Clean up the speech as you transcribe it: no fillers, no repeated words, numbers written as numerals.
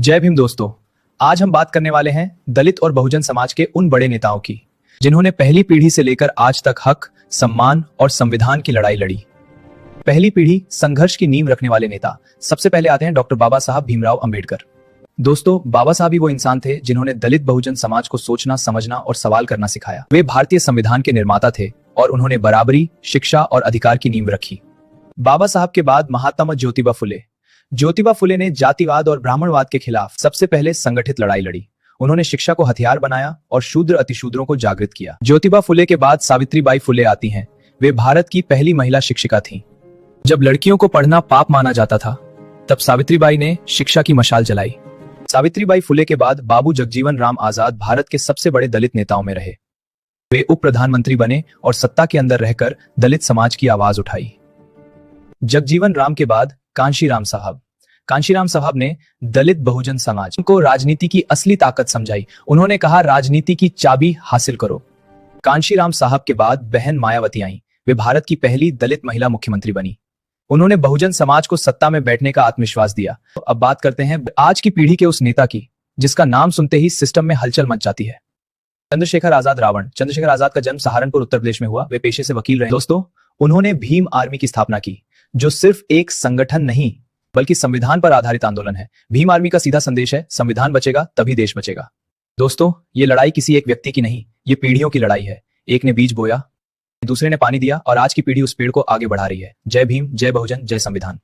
जय भीम दोस्तों। आज हम बात करने वाले हैं दलित और बहुजन समाज के उन बड़े नेताओं की जिन्होंने पहली पीढ़ी से लेकर आज तक हक, सम्मान और संविधान की लड़ाई लड़ी। पहली पीढ़ी संघर्ष की नींव रखने वाले नेता। सबसे पहले आते हैं डॉक्टर बाबा साहब भीमराव अंबेडकर। दोस्तों, बाबा साहब ही वो इंसान थे जिन्होंने दलित बहुजन समाज को सोचना, समझना और सवाल करना सिखाया। वे भारतीय संविधान के निर्माता थे और उन्होंने बराबरी, शिक्षा और अधिकार की नींव रखी। बाबा साहब के बाद महात्मा ज्योतिबा फुले। ज्योतिबा फुले ने जातिवाद और ब्राह्मणवाद के खिलाफ सबसे पहले संगठित लड़ाई लड़ी। उन्होंने शिक्षा को हथियार बनाया और शूद्र अतिशूद्रों को जागृत किया। ज्योतिबा फुले के बाद सावित्रीबाई फुले आती हैं। वे भारत की पहली महिला शिक्षिका थीं। जब लड़कियों को पढ़ना पाप माना जाता था, तब सावित्रीबाई ने शिक्षा की मशाल जलाई। सावित्रीबाई फुले के बाद बाबू जगजीवन राम आजाद भारत के सबसे बड़े दलित नेताओं में रहे। वे उप प्रधानमंत्री बने और सत्ता के अंदर रहकर दलित समाज की आवाज उठाई। जगजीवन राम के बाद कांशीराम साहब। कांशीराम साहब ने दलित बहुजन समाज को राजनीति की असली ताकत समझाई। उन्होंने कहा, राजनीति की चाबी हासिल करो। कांशीराम साहब के बाद बहन मायावती आईं। वे भारत की पहली दलित महिला मुख्यमंत्री बनी। उन्होंने बहुजन समाज को सत्ता में बैठने का आत्मविश्वास दिया। अब बात करते हैं आज की पीढ़ी के उस नेता की जिसका नाम सुनते ही सिस्टम में हलचल मच जाती है। चंद्रशेखर आजाद रावण। चंद्रशेखर आजाद का जन्म सहारनपुर, उत्तर प्रदेश में हुआ। वे पेशे से वकील रहे। दोस्तों, उन्होंने भीम आर्मी की स्थापना की, जो सिर्फ एक संगठन नहीं बल्कि संविधान पर आधारित आंदोलन है। भीम आर्मी का सीधा संदेश है, संविधान बचेगा तभी देश बचेगा। दोस्तों, ये लड़ाई किसी एक व्यक्ति की नहीं, ये पीढ़ियों की लड़ाई है। एक ने बीज बोया, दूसरे ने पानी दिया और आज की पीढ़ी उस पेड़ को आगे बढ़ा रही है। जय भीम, जय बहुजन, जय संविधान।